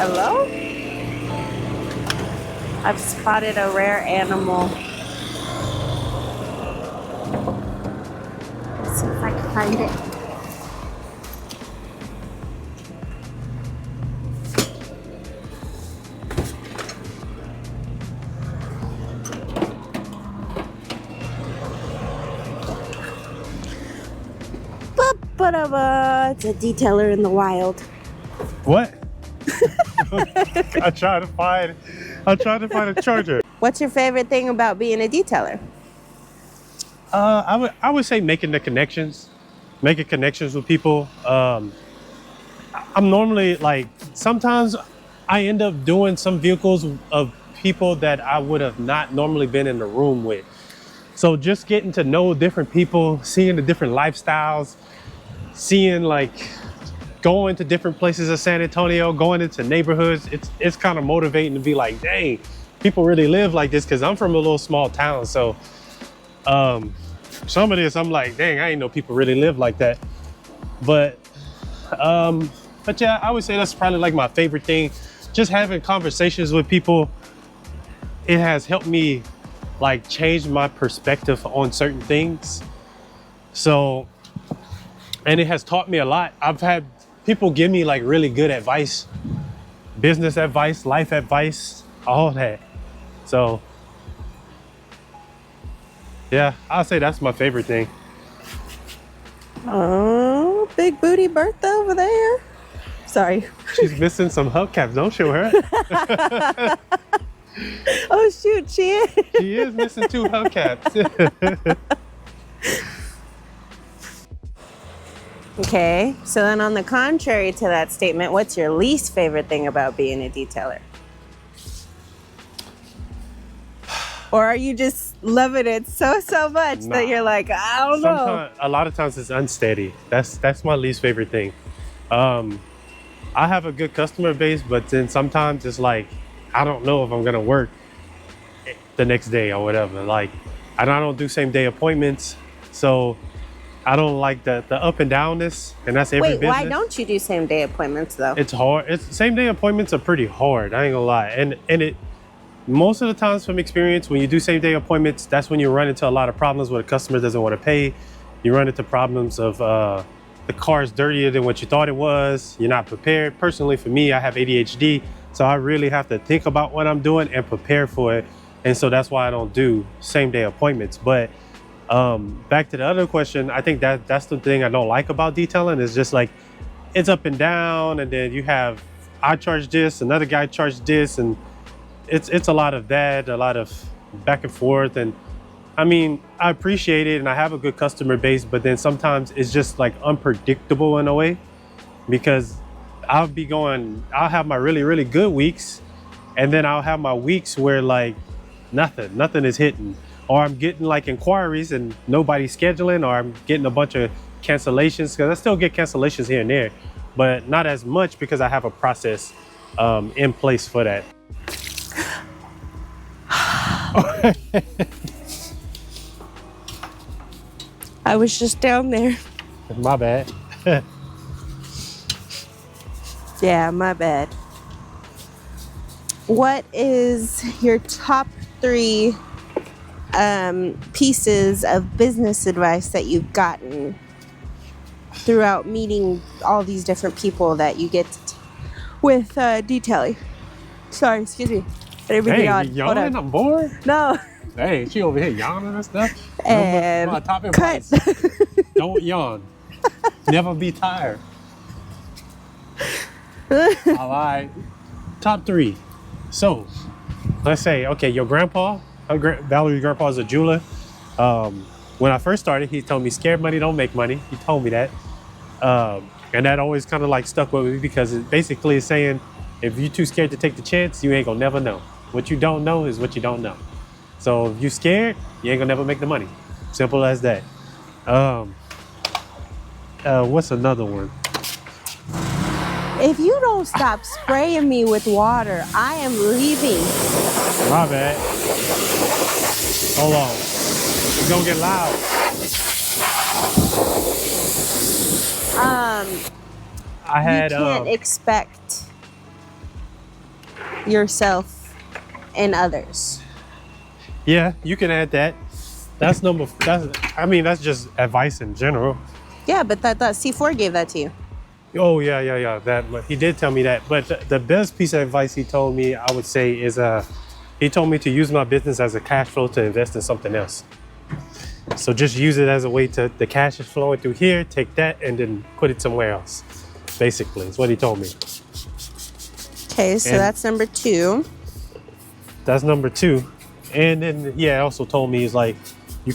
Hello? I've spotted a rare animal. Let's see if I can find it. It's a detailer in the wild. What? I tried to find a charger. What's your favorite thing about being a detailer? I would say making connections with people. I'm normally like, sometimes I end up doing some vehicles of people that I would have not normally been in the room with. So just getting to know different people, seeing the different lifestyles, seeing like going to different places of San Antonio, going into neighborhoods, it's kind of motivating to be like, dang, people really live like this, because I'm from a little small town. So some of this I'm like, dang, I didn't know people really live like that. But yeah, I would say that's probably like my favorite thing. Just having conversations with people, it has helped me like change my perspective on certain things. So, and it has taught me a lot. I've had people give me like really good advice, business advice, life advice, all that. So yeah, I'll say that's my favorite thing. Oh, big booty Bertha over there. Sorry. She's missing some hubcaps, don't show her. Oh shoot, she is. She is missing 2 hubcaps. Okay, so then on the contrary to that statement, what's your least favorite thing about being a detailer? Or are you just loving it so much that you're like, I don't know? A lot of times it's unsteady. That's my least favorite thing. I have a good customer base, but then sometimes it's like, I don't know if I'm gonna work the next day or whatever. Like, and I don't do same day appointments, so I don't like the up and downness, and that's every business. Why don't you do same day appointments though? It's hard. Same day appointments are pretty hard. I ain't gonna lie, and it most of the times from experience, when you do same day appointments, that's when you run into a lot of problems where the customer doesn't want to pay. You run into problems of the car is dirtier than what you thought it was. You're not prepared. Personally, for me, I have ADHD, so I really have to think about what I'm doing and prepare for it. And so that's why I don't do same day appointments. But back to the other question, I think that's the thing I don't like about detailing, is just like, it's up and down, and then you have, I charge this, another guy charged this, and it's a lot of that, a lot of back and forth. And I mean, I appreciate it and I have a good customer base, but then sometimes it's just like unpredictable in a way, because I'll have my really, really good weeks, and then I'll have my weeks where like nothing is hitting, or I'm getting like inquiries and nobody's scheduling, or I'm getting a bunch of cancellations, because I still get cancellations here and there, but not as much because I have a process in place for that. I was just down there. My bad. Yeah, my bad. What is your top 3 pieces of business advice that you've gotten throughout meeting all these different people that you get with detailing? Sorry, excuse me. I didn't mean to yawn. You yawning? I'm bored. No. Hey, she over here yawning and stuff. And my top cut. advice. Don't yawn. Never be tired. All right. Top 3. So, let's say, okay, your grandpa, Valerie's grandpa is a jeweler. When I first started, he told me scared money don't make money. He told me that. And that always kind of like stuck with me, because it basically is saying, if you're too scared to take the chance, you ain't gonna never know. What you don't know is what you don't know. So if you're scared, you ain't gonna never make the money. Simple as that. What's another one? If you don't stop spraying me with water, I am leaving. My bad. Hold on. It's gonna get loud. You can't expect yourself and others. Yeah, you can add that. That's just advice in general. Yeah, but that C4 gave that to you. Oh yeah. That he did tell me that. But the best piece of advice he told me, I would say, is he told me to use my business as a cash flow to invest in something else. So just use it as a way to, the cash is flowing through here, take that and then put it somewhere else. Basically, is what he told me. Okay, so that's number 2. That's number 2. And then he also told me, he's like, he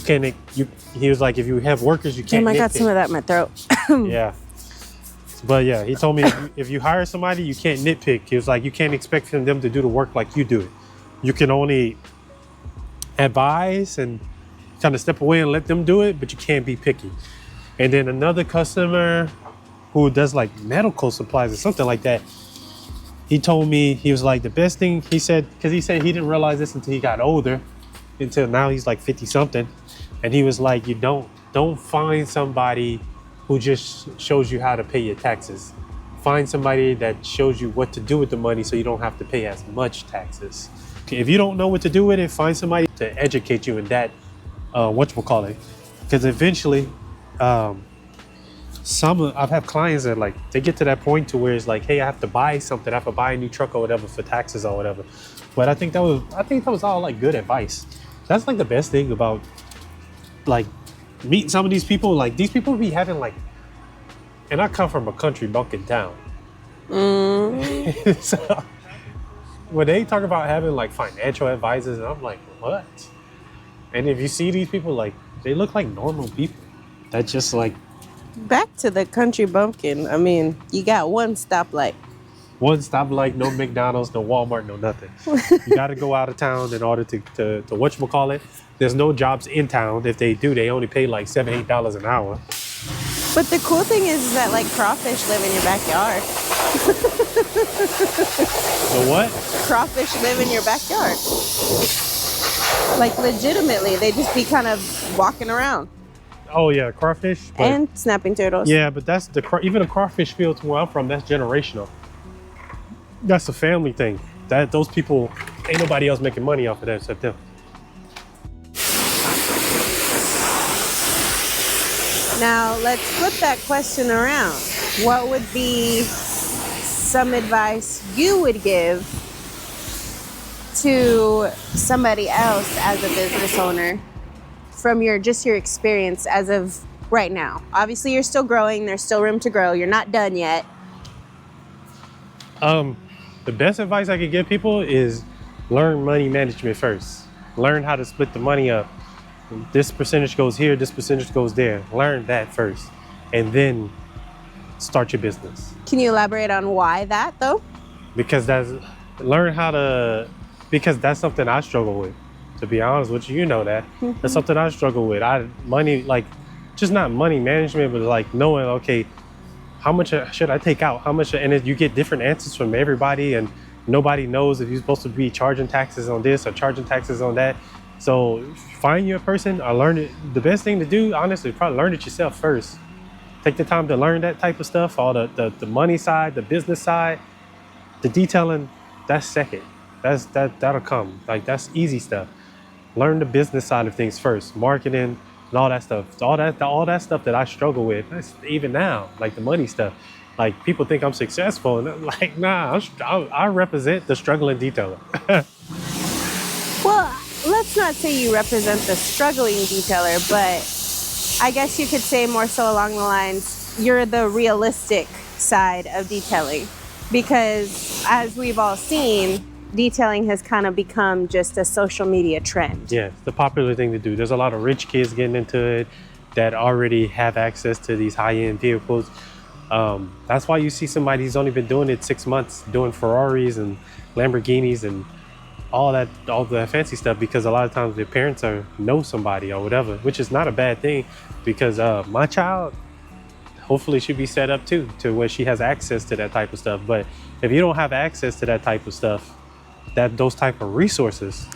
was like, if you have workers, you can't. Damn, I got some of that in my throat. Yeah. But yeah, he told me if you hire somebody, you can't nitpick. He was like, you can't expect them to do the work like you do it. You can only advise and kind of step away and let them do it, but you can't be picky. And then another customer who does like medical supplies or something like that, he told me, he was like, the best thing, he said, because he said he didn't realize this until he got older, until now he's like 50 something. And he was like, you don't find somebody who just shows you how to pay your taxes. Find somebody that shows you what to do with the money so you don't have to pay as much taxes. If you don't know what to do with it, find somebody to educate you in that, whatchamacallit. Because eventually, I've had clients that like, they get to that point to where it's like, hey, I have to buy something, I have to buy a new truck or whatever for taxes or whatever. But I think that was all like good advice. That's like the best thing about like meeting some of these people. Like these people be having like, and I come from a country bumpkin town. So when they talk about having like financial advisors, and I'm like, what? And if you see these people, like they look like normal people. That just like, Back to the country bumpkin. I mean, you got one stoplight. one stoplight, no McDonald's, no Walmart, no nothing. You got to go out of town in order to whatchamacallit. There's no jobs in town. If they do, they only pay like $7, $8 an hour. But the cool thing is that like crawfish live in your backyard. The what? Crawfish live in your backyard. Like legitimately, they just be kind of walking around. Oh yeah, crawfish. But, And snapping turtles. yeah, but that's even the crawfish fields where I'm from, that's generational. That's a family thing. Those people, ain't nobody else making money off of that except them. Now, let's flip that question around. What would be some advice you would give to somebody else as a business owner from your experience as of right now? Obviously, you're still growing. There's still room to grow. You're not done yet. The best advice I could give people is learn money management first. Learn how to split the money up. This percentage goes here, this percentage goes there. Learn that first, and then start your business. Can you elaborate on why that, though? Because that's something I struggle with. To be honest with you, you know that. That's something I struggle with. Just not money management, but like knowing, okay, how much should I take out? How much? And then you get different answers from everybody, and nobody knows if you're supposed to be charging taxes on this or charging taxes on that. So find your person or learn it. The best thing to do, honestly, probably learn it yourself first. Take the time to learn that type of stuff, all the money side, the business side, the detailing, that's second. That'll come. Like that's easy stuff. Learn the business side of things first, marketing and all that stuff. All that stuff that I struggle with, that's even now, like the money stuff. Like people think I'm successful, and I'm like, nah, I represent the struggling detailer. Well, let's not say you represent the struggling detailer, but I guess you could say more so along the lines, you're the realistic side of detailing. Because as we've all seen, detailing has kind of become just a social media trend. Yeah, it's the popular thing to do. There's a lot of rich kids getting into it that already have access to these high-end vehicles. That's why you see somebody who's only been doing it 6 months, doing Ferraris and Lamborghinis and all the fancy stuff, because a lot of times their parents know somebody or whatever, which is not a bad thing, because my child hopefully should be set up too, to where she has access to that type of stuff. But if you don't have access to that type of stuff, those type of resources,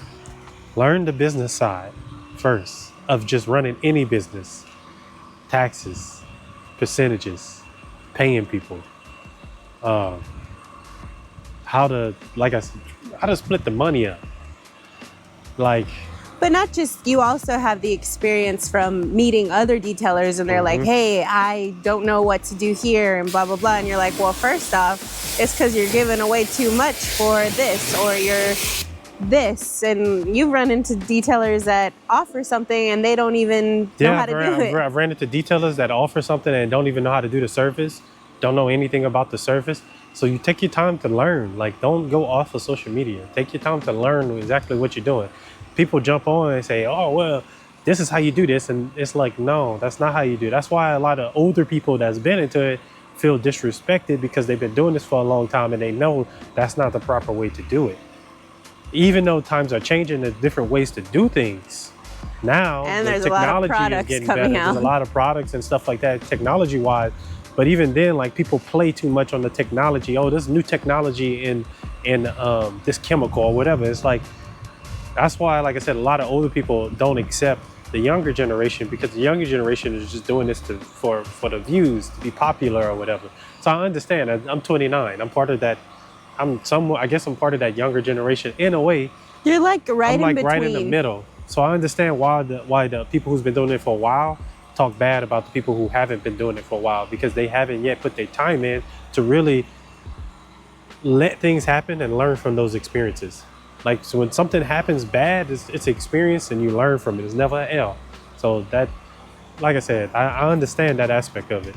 learn the business side first of just running any business. Taxes, percentages, paying people, how to, like I said, how to split the money up. Like, But not just, you also have the experience from meeting other detailers and they're like, hey, I don't know what to do here and blah, blah, blah. And you're like, well, first off, it's because you're giving away too much for this, or you're this. And you run into detailers that offer something and they don't even know how to do it. I've ran into detailers that offer something and don't even know how to do the service, don't know anything about the service. So you take your time to learn. Like, don't go off of social media. Take your time to learn exactly what you're doing. People jump on and say, oh, well, this is how you do this. And it's like, no, that's not how you do it. That's why a lot of older people that's been into it feel disrespected, because they've been doing this for a long time and they know that's not the proper way to do it. Even though times are changing, there's different ways to do things. Now, And the there's a lot of technology is products getting coming better. out. There's a lot of products and stuff like that, technology-wise. But even then, like, people play too much on the technology. Oh, there's new technology in this chemical or whatever. It's like, that's why, like I said, a lot of older people don't accept the younger generation, because the younger generation is just doing this for the views, to be popular or whatever. So I understand. I'm 29. I'm part of that. I guess I'm part of that younger generation in a way. You're like right I'm like in between. right in the middle. So I understand why the people who's been doing it for a while talk bad about the people who haven't been doing it for a while, because they haven't yet put their time in to really let things happen and learn from those experiences. Like, so when something happens bad, it's experience and you learn from it. It's never an L. So that, like I said, I understand that aspect of it.